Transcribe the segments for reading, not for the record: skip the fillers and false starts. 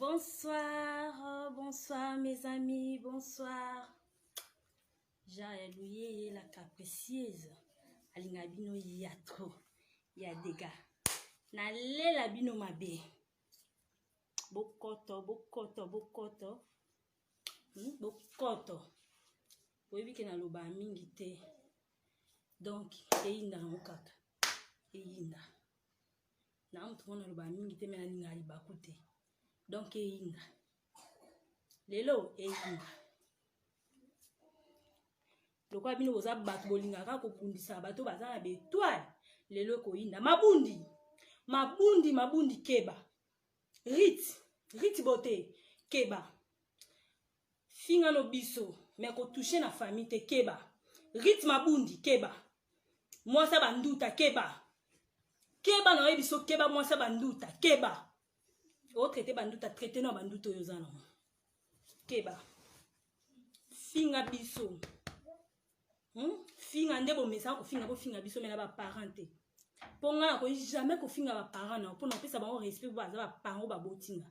Bonsoir, bonsoir mes amis, bonsoir. J'ai la capricieuse. Alinga bino ya trop, ya dega. Na lela bino mabe. Bokoto, bokoto, bokoto. Bokoto. Oyebi ke na loba mingi te. Donc, eyinda na mokaka. Eyinda. Na mutu mona loba mingi te mena ninga libaku te. Donc eyinda. Lelo eyinda. Lokwa bino boza bato bolingaka kopundisa bato baza na betwale. Lelo ko yinda. Mabundi. Mabundi, mabundi keba. Rit bote keba. Finga no biso. Mais ko toucher na famille te keba. Rit mabundi keba. Mwasa banduta keba. Keba na biso keba mwasa banduta keba. O traité banduta traité no banduto yozana. Keba. Finga biso. Finga ndebo mesa ko finga ko finga biso mena ba parenté. Ponga ko jamais ko finga ba parents na pour na pesa ba respect ba za ba parents ba botinga.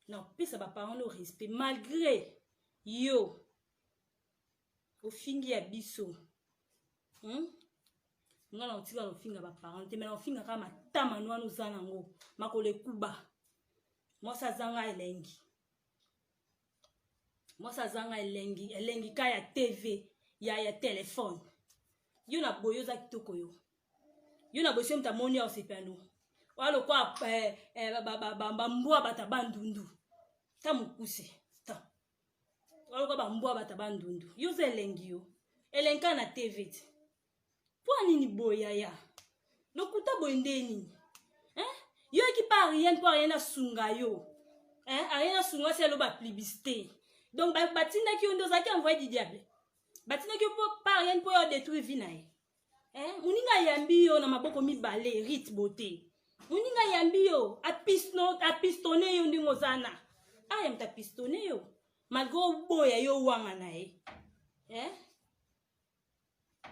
Non, pesa ba parents le respect malgré yo. O fingi ya biso. Ngala otika lo finga ba parenté mena o finga ka matama no anu zana ngo makole kuba. Mosa zanga elengi. Mosa zanga elengi, elengi ka ya TV. Ya téléphone. Yo na boyo za kitoko yo. Yo na boyo mta moni ya osepano. Walo kwa mbwa bata bandundu. Ta mukuse. Ta. Walo kwa mbwa bata bandundu. Yo ze elengi yo. Elenka na TV. Kwa nini boya ya? Lokuta boyendeni. Yo ekipa rien na sunga yo. Rien na sunga c'est lo ba plébiscité. Donc batina ki ondo za ki envoyer du diable. Batina ki po pa rien po yo détruire vie na ye. Muninga yambi yo na maboko mibale rit beauté. Muninga yambi yo apistonné yo ndingo zana. Ayam ta pistonné yo. Malgré boya yo wanga na ye.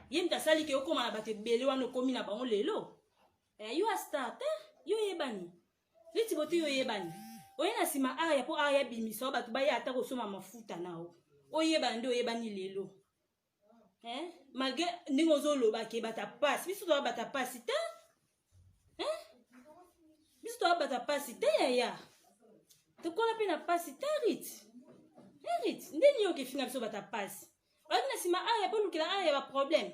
Yem ta sali ke yo koma na bate bele wana komi na bango lelo. Yo a start yo yebani. Rit beauté yo yebani. Oye na sima aya po aya bimisa batu ba ya ata ko soma mafuta nao. Oyebani ndo yebani lelo. Malgré ningozo loba ke bata passe biso to bata passe te biso to bata passe te ya to kola pe na passe te rit ndeni yo ke finga biso bata passe oyebi na sima aya po lukela aya ba problème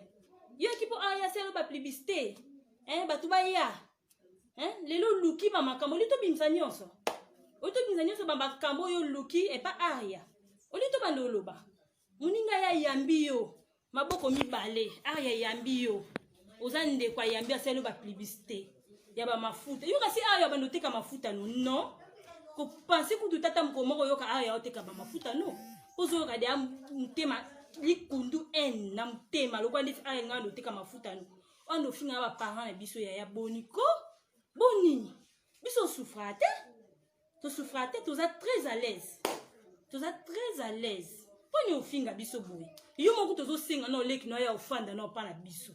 yo ekipo aya selo ba plébiscité batu ba ya lelo luki ba makambo lito bimisa nyonso ba makambo yo luki e pa aya olito bando loba muninga ya yambi yo maboko mibale aya yambi yo ozande kwa yambi aselo ba publicité ya ba mafuta yo kasi aya bando teka mafuta non ko penser ku tutata mkomoko yo ka aya oteka ba mafuta no ozo ka de mutema likundu na mutema lokwa ndi aya ngando teka mafuta no ondo finga ba parents na biso ya boniko boni biso souffrate to za très à l'aise Poni ofinga biso boy. Yo moko tozo singa no leki no ya ofanda no pa na biso.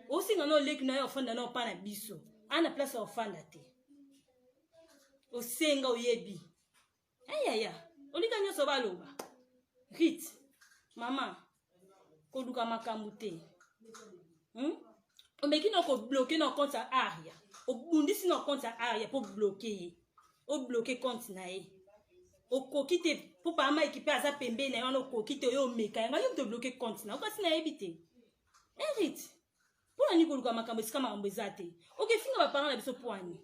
O singa no leki no ya ofanda no pa na biso. Ana place ofanda te. O senga oyebi. Ya. Olika nyoso baloba. Rit. Mama. Koduka makambu te. O meki no ko bloquer no compte aria. O bundisi no compte aria pour bloquer. O bloquer compte na ye. Oko kite pour pas ma équiper aza pembe na yo ko kite yo meka nga yo te bloquer compte na okasi na ebite rit pour ani ko luka makambo sika makambo ezate oke finga ba parents na biso poani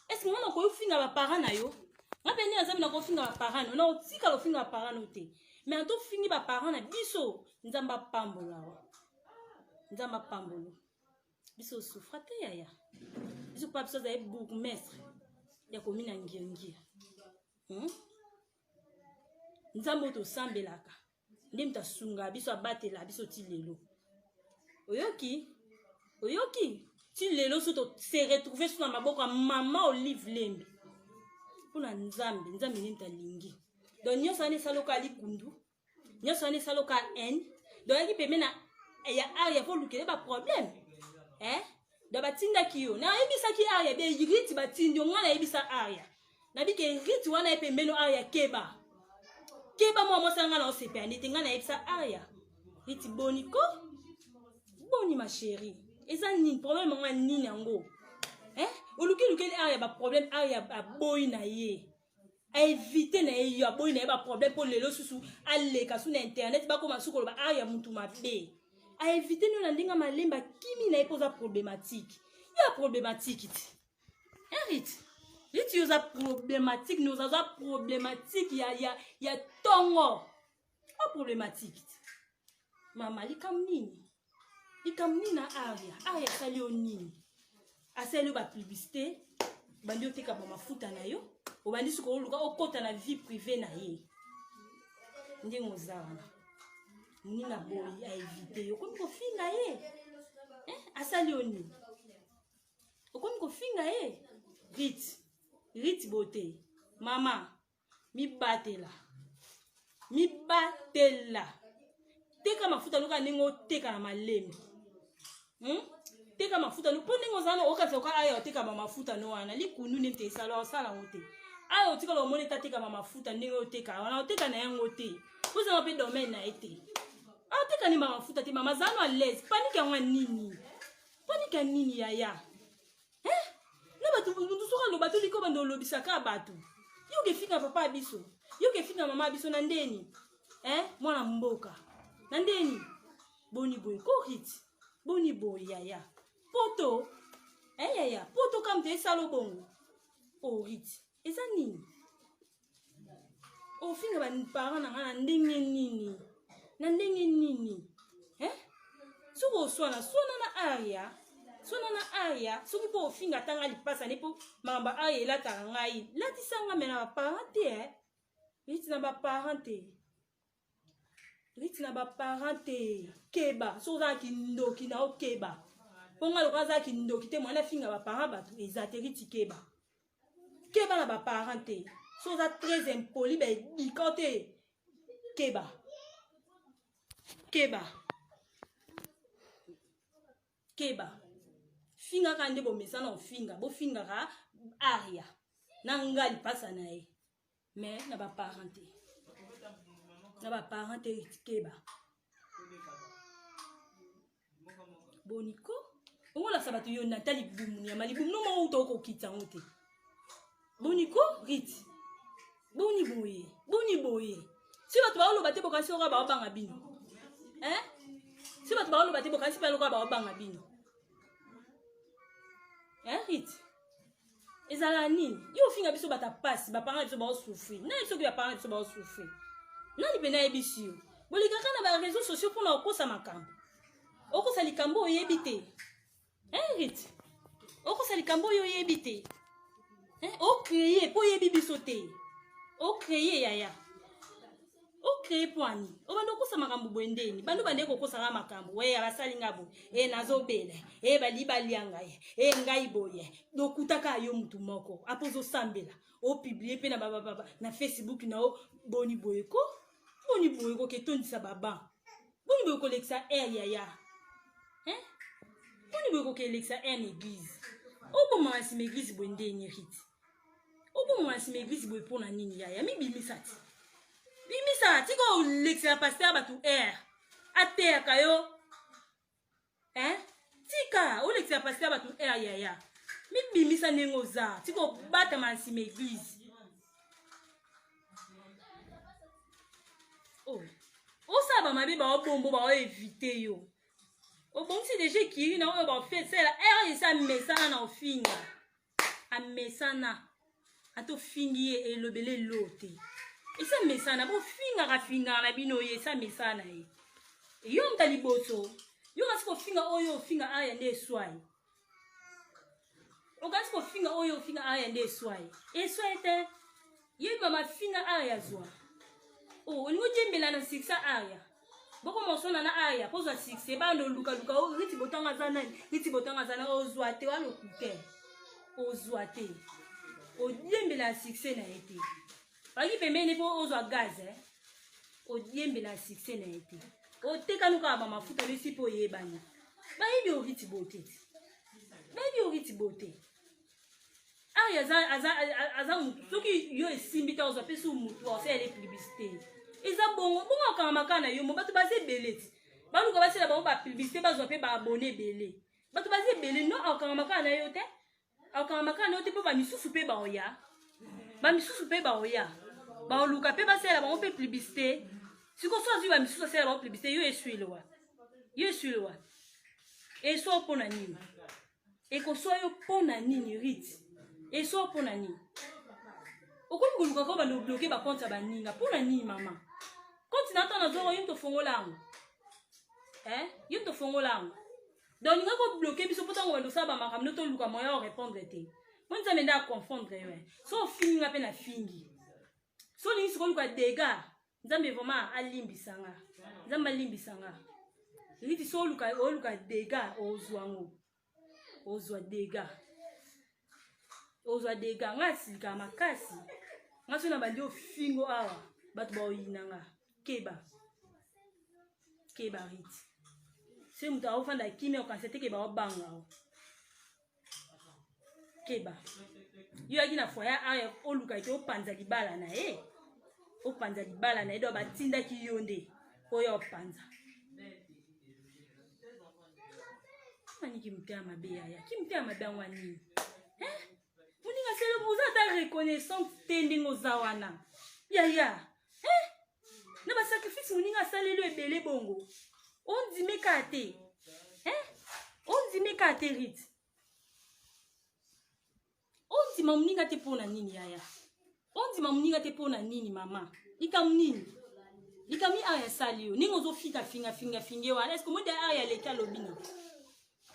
est-ce que ngana ko finga ba parents na yo ngape ni azabi na ko finga ba parents no tika lo finga ba parents no te mais to fingi ba parents na biso nzamba pambola biso souffrate ya biso pa biso za bourgmestre ya komina ngiangia Nzambo to sambelaka. Ndem ta sunga biso abatela biso ti lelo. Oyoki ti lelo so to se retrouver sur na maboko mama Olive Lembe. Puna nzambe ndem ta lingi. Donc nyoso ane saloka likundu. Nyoso ane saloka en. Donc yaki pemena ya aya po lukele ba problème. Da batinda kiyo. Na ebisa ki aya be yiriti batindi ngala ebisa aya. nabi ke riti wana e pembeno aya keba keba mo sanga na osepe anete nga na epsa aya riti boni ko boni ma chérie eza nini problème nga nini yango oluki lukeli aya ba problème aya aboyi na ye a éviter na ye yo aboyi na ye ba problème pour lelo susu aleka su na internet bakoma suko ba aya mutu mabe a éviter no na ndinga malemba kimi na ye poza problématique ya problématique ti riti yoza problématique nous aza problématique ya tongo a problématique ti mama likam nini na aya sali o nini asali ba publicité bandi oteka ba mafuta na yo obandi suko oluka okota na vie privée na ye ndenge ozana nina boyi a éviter yo komi kofinga ye asali o nini okomi kofinga ye riti bote mama mibatela teka mafuta luka ndenge oteka na malembe teka mafuta no pone ngozana okatsa ka aya oteka mafuta no wana likunu nente sala osala ngote aya otika lo mone tateka mafuta ndenge oteka wana oteka na yango te kuza mape domaine na ete oteka ni mafuta te mama zano à l'aise panique ya nini yaya na batu ndusuka lo batu liko bando lobisaka batu yo ke fika papa biso yo ke fika mama biso na ndeni mwana mboka na ndeni boni boy ko hit boni boy yaya poto yaya poto kam te salo bongo o hit eza nini o finga ba parents na ndenge nini suko swana na aya soki po finga tanga lipasa ne po mamba aya lata ngai latisanga mena ba parents te riti na ba parents te keba so za kindoki na okeba ponga lokaza kindoki te mwana finga ba parents batu ezate riti keba na ba parents te so za très impoli ba dikote keba finga kande bo mesana ofinga bo finga ka aria na ngali pasa na ye mais na ba parents te keba boniko ongola sabatu yo natali bumu ya malibu no mo uto ko kitango te boniko riti boni boye si batu ba lo bate bokansi oka ba banga bino si batu ba lo bate bokansi pa lo ka ba banga bino riti ezala nini yo finga biso bata passe ba parents biso ba souffrir na biso ki ba parents biso ba souffrir nani pena ebisi yo bolikaka na ba réseaux sociaux mpona okosa makambo okosa likambo oyebi te riti okosa likambo oyo oyebi te ocreye mpo oyebi biso te ocreye yaya ocreye po ani obanda okosa makambo boye ndeni bando bande kokosanga makambo we abasali nga boye nazobela bali balianga ye ngai boye dokutaka yo mutu moko apo ozosambela opiblie mpe na Facebook na o boni boye ko ketondisa baba boni boye kolekisa yaya boni boye kokelekisa na église oboma nsima église boye ndeni riti oboma nsima église boye mpona nini yaya mibimisa tiko lekisa pasteur batu ateyaka yo tika olekisa pasteur batu yaya mibimisa ndenge oza tiko batama nsima église osala bamabe baobombo baoevite yo obongisi deja ekiri na oyo baofesela esa amesana na ofinga amesana atofingi ye elobele lo te esa mesana bofingaka na bino ye esa mesana ye yo muta liboso yo kasi kofinga oyo ofinga aya nde eswai okasi kofinga oyo ofinga aya nde eswai te yeba mafinga aya zwa olingo jembela na siksa aya boko mosona na aya pozwa sikse bando luka riti botanga zana ozwa te walokute ozwa te odiembela sikse na ete baki pembeni po ozwa gaz odiembela sikse na ete otekanuka ba mafuta bisi po yebani bayebi oriti bote aya aïe aza mutu soki yo esimbi ta ozwa pe su mutu osala publicité eza bongo okamaka na yo mo bato baza ebele ti baluka basala bango bapublicité bazwa pe baabone ebele bato baza ebele no akamaka na yo te akamaka na yo te mpo bamisusu mpe baoya bamisusu mpe baoya baoluka mpe basala bango mpe publicité sikoso azwi bamisusu asala bango publicité yo eswilwa eso mpo na nini ekoswa yo mpo na nini rite eso mpo na nini okomi koluka ko bando bloke bakonte ya baninga mpo na nini mama konti na ntana zoro yo tofongola yango yo tofongola yango donc ninga kobloke biso mpo ntango bandosala bamakambo toluka moya ya orépondre te mo nzambe nde aconfondre yo so ofinginga mpe na fingi so olingi sikoluka dega nzambe vraimen alimbisanga nzambe alimbisanga riti so oluka dega ozwa dega nga asilika makasi nga so na bandi ofingo awa bato baoyinanga keba riti se mutu aofanda kimi okanisa teke baobanga keba yo yaki na foya aya oluka ete opanza libala na ye do batindaki yo nde oyo opanza maniki mutema mabe yaya ki mutema mabe yango nini moninga sele oza ata reconnaissante te ndenge oza wana yaya na basacrifice moninga asaleli ebele bongo ondimeka te rite ondima moninga te mpo na nini yaya ondima moninga te mpo na nini mama likam nini likami aya sali yo ningo ozofika finga wana est-ce que moi de aya leki alobina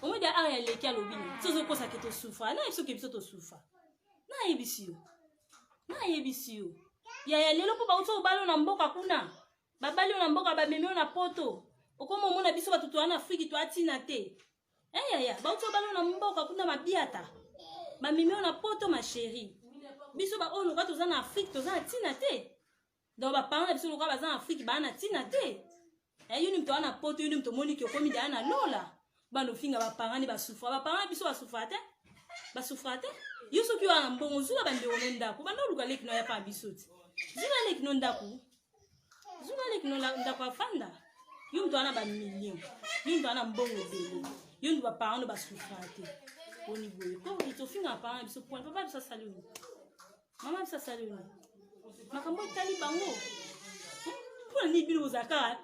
omoi de aya leki alobina sozokosa ke tosufra na yebiso ke biso tosufra na yebisi yo yaya lelo mpo bauti obali na mboka kuna babali na mboka bamemi na poto okoma omona biso batutu wana afriki toatina te yaya bauti obali na mboka kuna mabiata bamemi na poto ma chérie biso ba oyo toza na afriki toza na tina te donc baparent na biso lokola baza na afriki baa na tina te yuni mto wana poto yuni mto moniki okomi daya na lola bano finga baparent ni basufra baparent na biso basufra te yo soki wana mbongo zula bandeko no ndako banda oluka leki no ya pa biso ti zula leki no ndako afanda yo mto wana bamillion yo mto wana mbongo ebele yo mto baparent no basufra te oni boye ko itofinga baparent na biso point papa biso asali mama biso asali makambo etali bango mpona nini bino bozalaka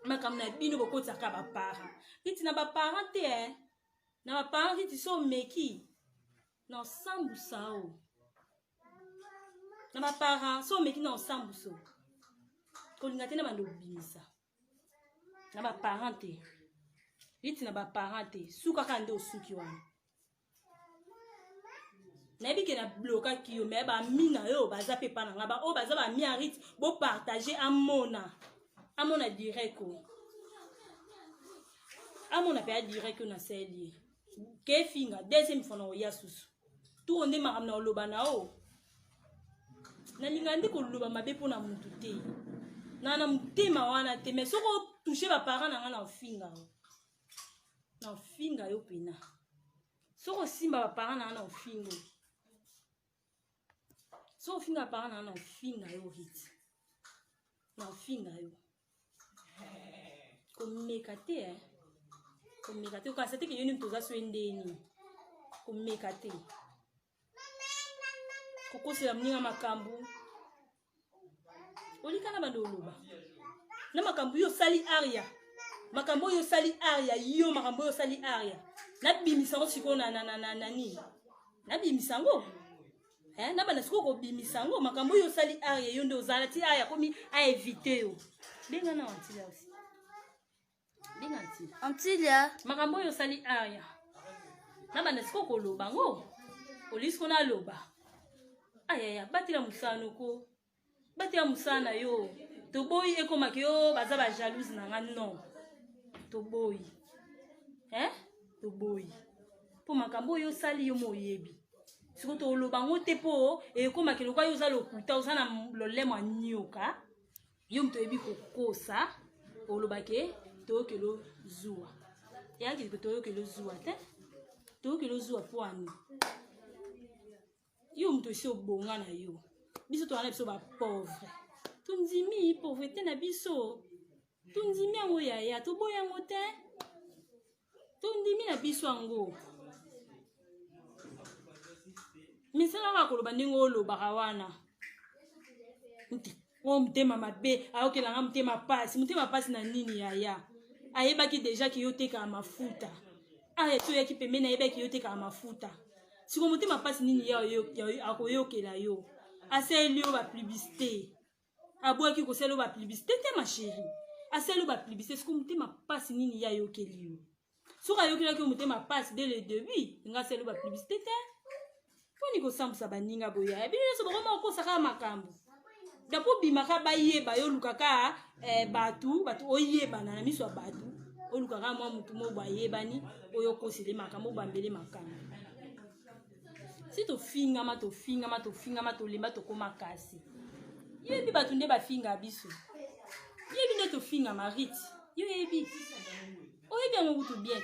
makambo na bino bokotisaka baparent riti na baparent te na baparent riti so omeki na osambusa o na baparent so omeki na osambusa kolinga te na bando obimisa na baparent te riti na baparent te sukaka nde osuki wana nayebi ke na blokaki yo me bamina yo baza mpe pa na nga oyo baza bami ya rite bopartage amona direct amona mpe ya direct na seli ke finga deuxième fois na oya susu tuko nde makambo na oloba na o nalinga ndi koloba mabe mpo na mutu te na motema wana te me soki otouche baparent na nga na ofinga yo pena soki osimba baparent na nga na ofingo so ofinga parent na ofinga yo rite na ofinga yo komeka te okasa te ke yo ni mtu oza so endeni komeka te kokosela moninga makambo olika na bando oloba na makambo yo osali aria makambo oyo osali aria yo makambo oyo osali aria nabimisango sikoyo na nini nabimisango na bana siko kobimisa yango makambo oyo osali aria yo nde ozala ti aya komi aevite yo benga na Antilia aussi benga Antilia makambo oyo osali aria na bana siko koloba ngo olisiko na loba ayaya batila musano ko batila musana yo toboyi ekomaki yo baza ba jalouse na nga non toboyi toboyi po makambo oyo osali yo moyebi siko to oloba ngo te po ekomaki lokola yo oza lokuta oza na lolemo anioka yo mto yebi kokosa olobake toyokelo zuwa yaki toyokelo zuwa te toyokelo zuwa po ani yo muto si obonga na yo biso to wana biso ba pauvre tundimi pauvreté na biso tundimi yango yaya to boya yango te tundimi na biso yango misala ka koloba ndenge olobaka wana o mutema mabe ayokelanga mutema pasi na nini yaya ayebaki deja ki yo tekaka mafuta aya to yaki pembeni ayebaki yo tekaka mafuta siko mutema pasi nini akoyokela yo asali yo bapublicité abwaki kosala yo bapublicité te ma chérie asali yo bapublicité siko mutema pasi nini ya yokeli yo soki ayokelaki yo mutema pasi dès le début nga asali yo bapublicité te poni kosambusa baninga boya bino nyonso bakoma okosaka makambo dapo bimaka bayeba yo lukaka batu oyebana na miso ya batu olukaka mwa mutu mo bayebani oyo kosele makambo bambele makambo si tofingama tolemba tokoma kasi yebi batu nde bafinga biso yebi nde tofingama rite yo yebi oyebi yango kutu bien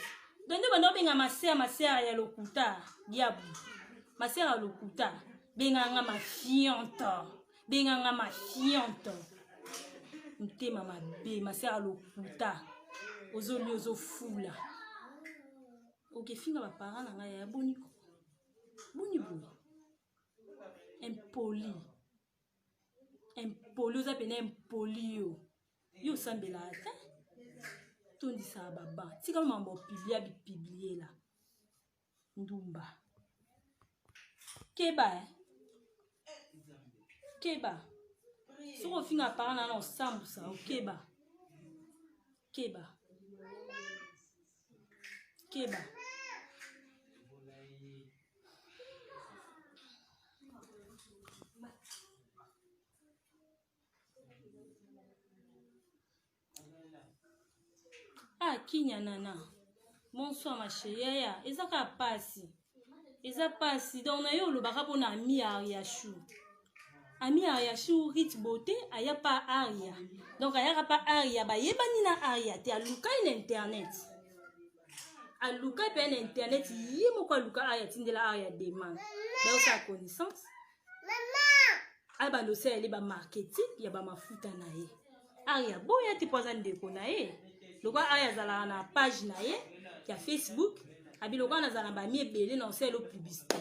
donde banda obenga masere ya lokuta diabu masere ya lokuta benganga mafiante mutema mabe masere ya lokuta ozoli ozofula okefinga bapara na ngai ya boni boye impoli oza pena impoli yo osambela ata tondisaka baba tika mambo opiblia bipiblie la ndumba keba soki ofinga para na osambusa okeba kinya nana bonsoir ma chérie yaya eza ka pasi donc na yo olobaka mpona ami ariashu rite beauté aya pa aria donc ayaka pa aria bayebani na aria te alukai na internet alukai mpe na internet ye moko aluka aria tindela aria demande bayosa connaissance abanda osaele bamarketing ya bamafuta na ye aria boya te mpo aza ndeko na ye lokwa aria azalaka na page na ye ya Facebook abi lokwa nazala na bami ebele na osaele o publicité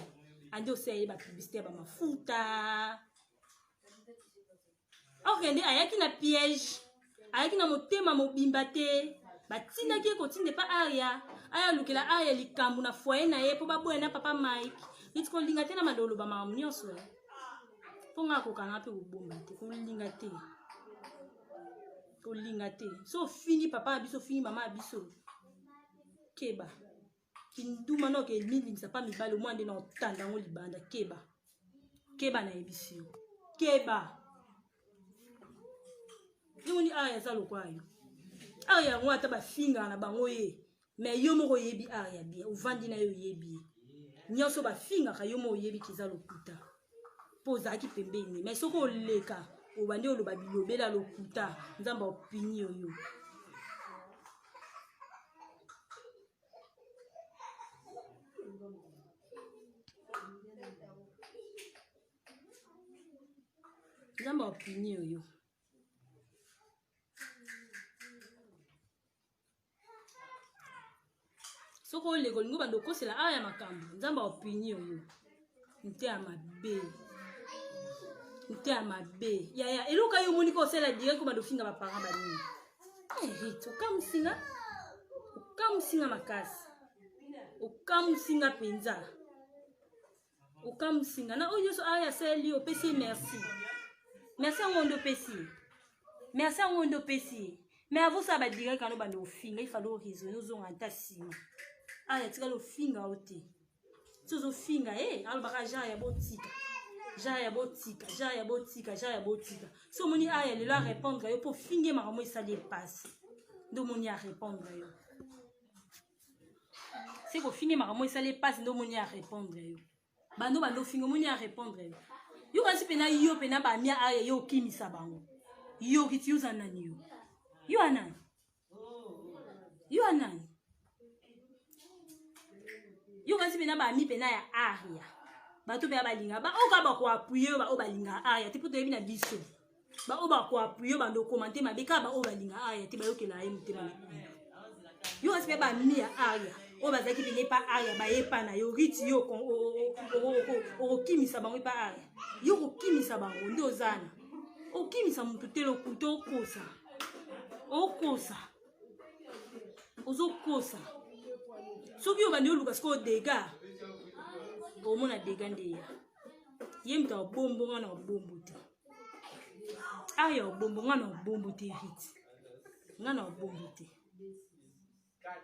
andi osaele bapublicité ya bamafuta okende ayaki na piège ayaki na motema mobimba te batindaki ekotinde pa aria aya lukela aria likambo na foyer na ye mpo baboya na papa Mike iti kolinga te na mandolo bamamu nyonso mpo nga akokanga mpe kobomba te kolinga te so ofingi papa ya biso ofingi mama ya biso keba kinduma noke elingisa pa mibale omwa nde na otanda yango libanda keba na yebisi yo keba yomoni aria aza lokwayo aria yango ata bafingaka na bango ye me yo moko oyebi aria bien ovandi na yo oyebi ye nyonso bafingaka yo moko oyebi kiza lokuta mpo ozalaki pembeni me soki oleka obandi oloba bilobela lokuta nzambe opini oyo nzambe opini oyo soko oleko lingo bando kosela aya makambo nzamba opini oyo nte ya mabe yaya eluka yo moni ko osela direct ko bando finga ba parents banini rite okamusinga makasi okamusinga penza okamusinga na oyo so aya seli opesi merci ngondo pesi mais avant ça ba direct quand bando finga il fallait raisonner ozonga ntasima aya tika lo finga ote sozo finga alobaka genre ya botika so moni aya lelo a répondre yo po finge makambo esali epasi ndo moni a répondre yo c'est ko finge makambo esali epasi ndo moni a répondre yo bando finga moni a répondre yo kasi pena yo pena ba mia aya yo kimisa bango yo kiti uza nani yo anani yo kasi pena ba mi pena ya aria bato be balinga ba oka ba ko appuyer ba o balinga aya ti poto ebina biso ba o ba ko appuyer ba ndo commenter ma beka ba o balinga aya ti ba yokela ye mutema yo aspe ba mi ya aya o ba zaki bele pa aya ba yepa na yo riti yo o kimisa bango pa aya yo ko kimisa bango ndo zana o kimisa mutu telo kuto kosa o kosa ozo kosa soki yo bandi oluka siko dega omona dega ndeya ye mta obombo ngana obombo te aya obombo ngana obombo te riti ngana obombo te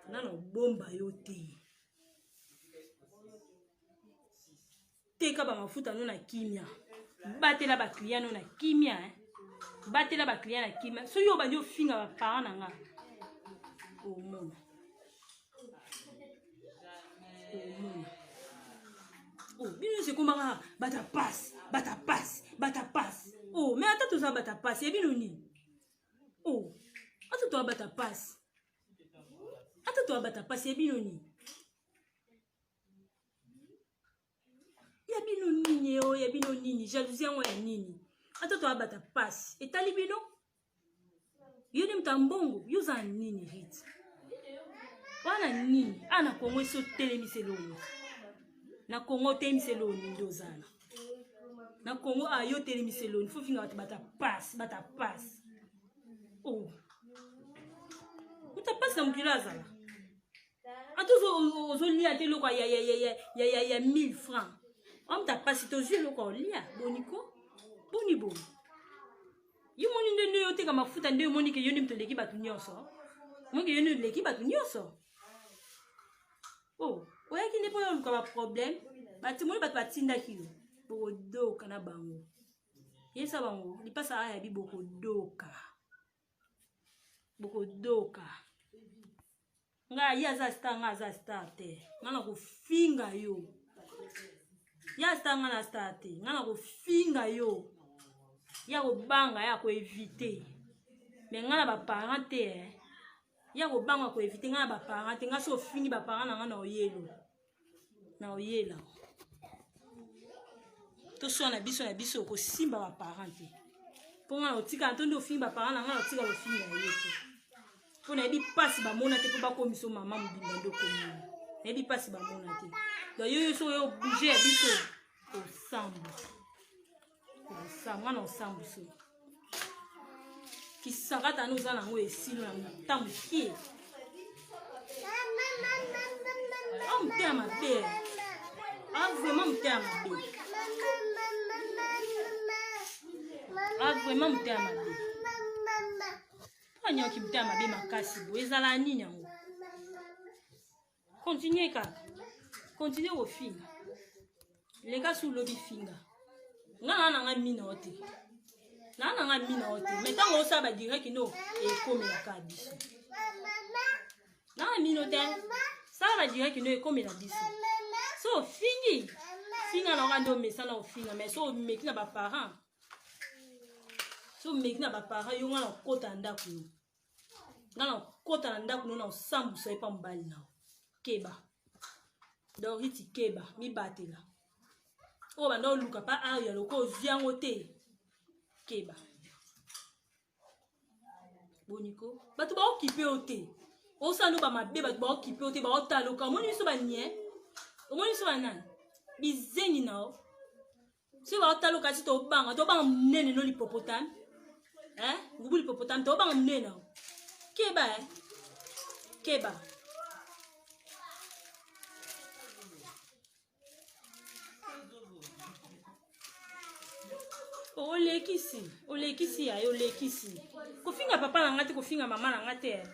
ngana obomba yo te teka ba mafuta no na kimia batela ba client no na kimia batela ba client na kimia so yo bandi ofinga ba parents na nga omona oh bino se komaka bata passe oh mais attends tout ça bata passe et bino ni oh attends toi bata passe et bino ni ya bino nini jalousie ngo ya nini attends toi bata passe et tali bino yo ni mtambongo yo za nini vite wana nini ana kongo so telemiseloni na kongo telemiseloni ndozana na kongo ayo telemiseloni fo finga bata passe oh uta passe na mukila zala atuzo ozolia te loko ya 1000 francs on ta passe to yeux loko lia boniko bonibo yo moni ndende yo te ka mafuta ndende moni ke yo ni mto leki batu nyonso mongi yo ni leki batu nyonso oh oya ki ne po yo ka problème bati moni batu batinda kiyo boko doka na bango yesa bango lipasa aya bi boko doka nga ya za star te ngana ko finga yo ya star ngana star te ngana ko finga yo ya ko banga ya ko éviter mais ngana ba parents te ya ko banga ko éviter ngana ba parents te nga so fingi ba parents na ngana oyela to so na biso ko simba ba parents te po ngana otika to ndo fingi ba parents na ngana otika ko finga yo te po na ebi pasi ba mona te po ba komiso mama mubimba ndo komona ebi pasi ba mona te do yo so yo bouger biso osambu ngana osambu so kisakata no zana ngo esilo na mutambu kie mte mabe vraiment mte mabe vraiment mte mabe Anya ki mte mabe makasi bo ezala nini yango continue kaka continue au finga les gars sous lobby finga nga mina ote mais tant on ça ba direct no e comme la kabiso na minote ça va direct no e comme la biso so finga na ngando mesa na finga mais so meki na ba parents yo ngana kota ndaku ngana kota na ndaku no na sambu so epa mbali na keba doriti keba mi batela o ba no luka pa aya loko viango te keba boniko batu ba okipe ote o sanu ba mabe batu ba okipe ote ba otaloka moni so ba nie omoni so ba nani bizengi nao so ba otaloka ti to banga mnene no lipopotami ngubu lipopotami to banga mnene nao keba olekisi ya olekisi kofinga papa na ngate kofinga mama na ngate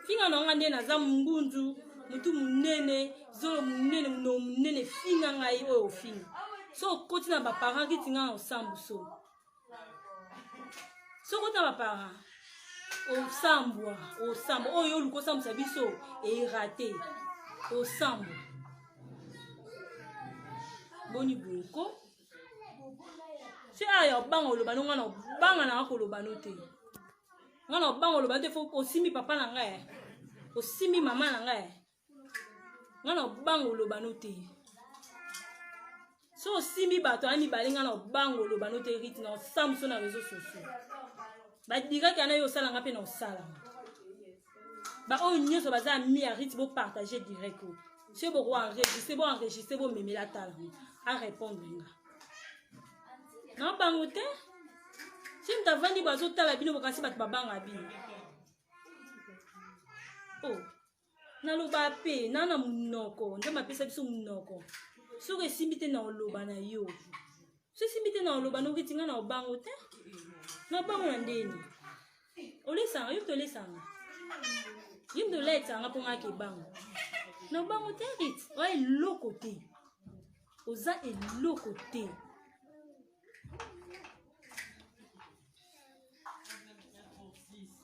finga na ngande na za mungunzu mutu munene zolo munene no munene finga ngai oyo finga so koti na ba parents kitinga osambu so koti na ba parents osambu oyo luko sambu sabiso e raté osambu boni bonko si aya obanga oloba no ngana obanga na akoloba no te ngana obanga oloba te fo osimi papa na ngai osimi mama na ngai ngana obanga oloba no te So simbi bato ani balinga na bango lo banote rite na samso na réseaux sociaux. Ba dira kana yo sala ngape na sala. Ba o nyoso baza mi a rite bo partager direct. C'est bon enregistrer bon mémé la tala. À répondre nga. Non bangote. Si m'tavandi bazo tala bino bokasi bat babanga bino. Oh. Naloba pe nana munoko nda mapesa biso munoko soki simbite na oloba na yo so simbite na oloba no kitinga na obango te na bango na ndeni olesanga yo to lesanga yimdo letanga ponga ke bango na bango te rit wa eloko te oza eloko te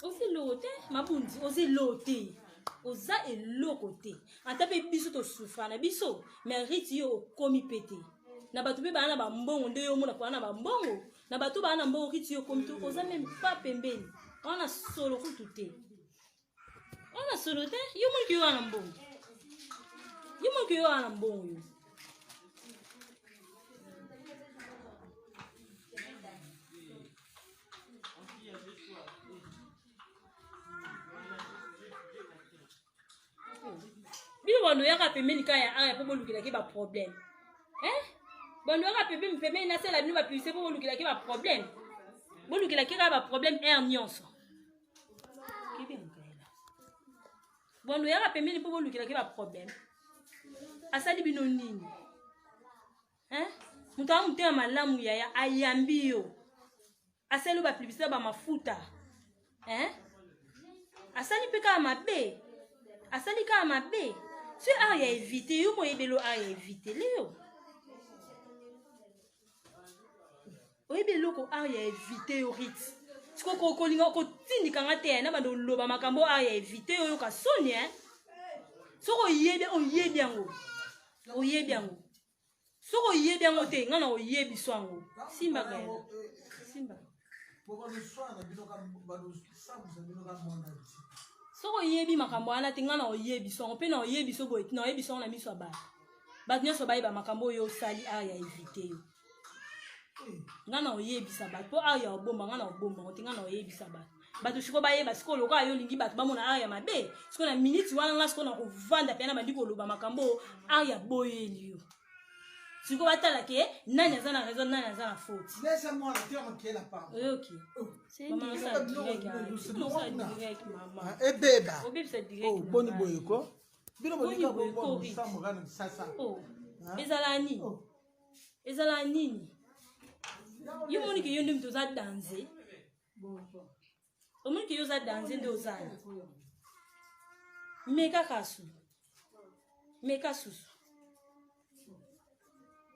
ozi lote mabundi ozi lote oza eloko te ata pe biso to souffra na biso mérite yo komi pété na bato pe bana ba mbongo nde yo mona na ba mbongo na bato bana mbongo rite yo komi to oza même pas pembeni ona solo kutu te ona solo te yo mona ki yo ana mbongo yo mona ki yo ana mbongo yo Bondo yaka pembeni kaya aya po bolukila ki ba problème. Bondo yaka pembeni na sala bino ba puisse po bolukila ki ba problème. Bolukila ki ba problème nyonso. Ki bien kaela. Bondo yaka pembeni po bolukila ki ba problème. Asali bino nini? Muta mutema malamu yaya ayambi yo. Asali ba publicité ba mafuta. Asali peka mabe. Asali ka mabe. Si a ya éviter yo mo ebelo a ya éviter leo. O ebelo ko a ya éviter yo rit. Tiko ko linga ko tindika ngate na bando loba makambo a ya éviter yo ka soni Soko yebi o yebi yango. O yebi yango. Soko yebi yango te ngana o yebi swango. Simba ka. Simba. Soko yebi makambo ana tingana o yebi so pe na o yebi so boy na o yebi so na miso ba nyoso ba makambo yo sali a ya éviter yo ngana o yebi sa ba po a ya obomba ngana obomba tingana o yebi sa ba bato siko ba yeba siko loka yo lingi bato ba mona a ya mabe siko na minute wana nga siko na ko vanda pe na bandiko loba makambo a ya boyeli yo siko batala ke nani azana raison nani azana faute laisse-moi te on qui est la part OK c'est maman ça direct maman et beba o beba ça direct boni boyeko bino bolika bo samugana sasa ezala nini yo moni ke yo ndimto za danser o moni ke yo za danser ndo zana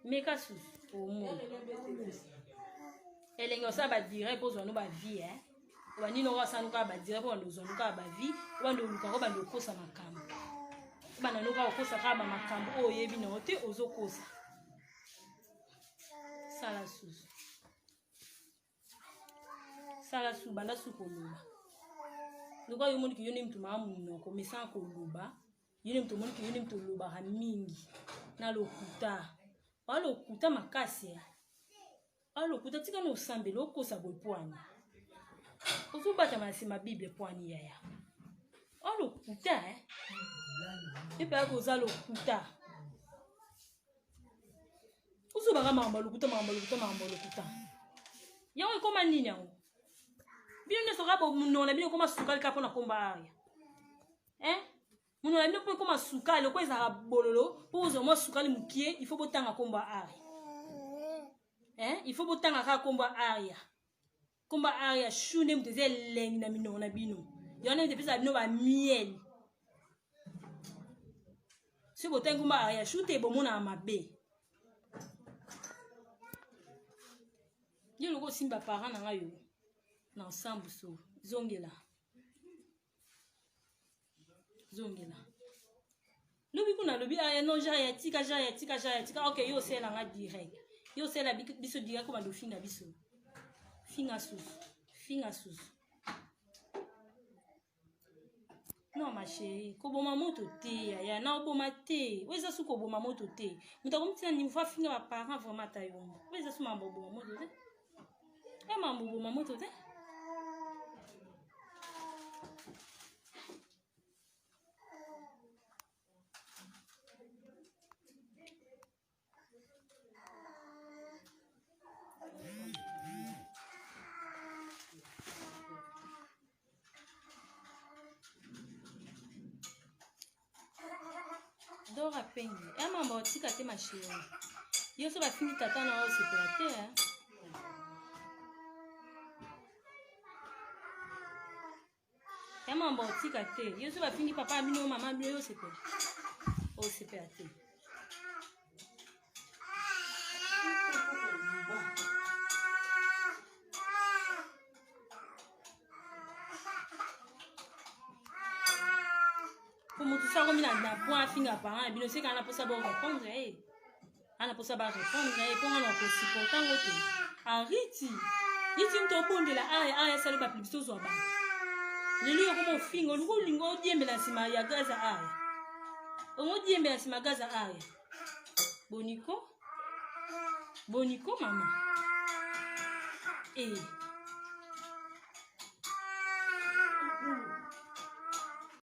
meka susu o mo elengo sa ba direct pour zonu ba vie ba nino wa sanuka ba direct pour ndo zonu ka ba vie ba ndo luka ko ba ndo kosa makambo ba na luka ko kosa ka ba makambo o yebi no te ozokosa sala susu banda su ko luba luka yo moni ki yo ni mtu mamu no ko mesa ko luba yo ni mtu moni ki yo ni mtu luba ha mingi na lokuta walo kuta makasi alo kuta tika no sambelo okosa boypoani ozobata masima bible poani yaya alo kuta epa koza lo kuta ozobaka makambo lokuta yango ekoma nini yango bino nyonso kaka monona bino ekoma sukali kaka mpona komba aria monona bino mpo ekoma sukali oko ezalaka bololo mpo ozwa mwa sukali mokie ifo botanga komba aria il faut botanga ka komba aria shune muteze elengi na minoko na bino yona mutepesa bino ba miel si botangi komba aria shute bomona mabe yo loko simba parent na ngayo na ensemble so zongela lobi kuna lobi aya no jaya tika okay yo sela nga direct yo sela biso direct ko bando finga biso finga susu Non ma chérie, koboma moto te ya na oboma te. Weza su koboma moto te. Mutakomtia ni mfa finga ba parents vraiment ta yombo. Weza su mambo boma moto te. E mambo boma moto te. Dora pengi. E mambo otika te ma chérie. Yo so ba fini tata na o sepela te hein. E mambo otika te. Yo so ba fini papa bino mama bino yo sepela. O sepela te. Como tu sais comme il a point finir par un bino c'est quand on a pour ça bon répondre eh. On a pour ça ba répondre eh pour on a aussi pourtant côté. Arrêtez. Riti mto bonde la aya salo ba plibito zo ba. Leli yo como fingo luko lingo diembe la sima ya gaza aya. Ongo diembe la sima gaza aya. Boniko? Boniko mama. Eh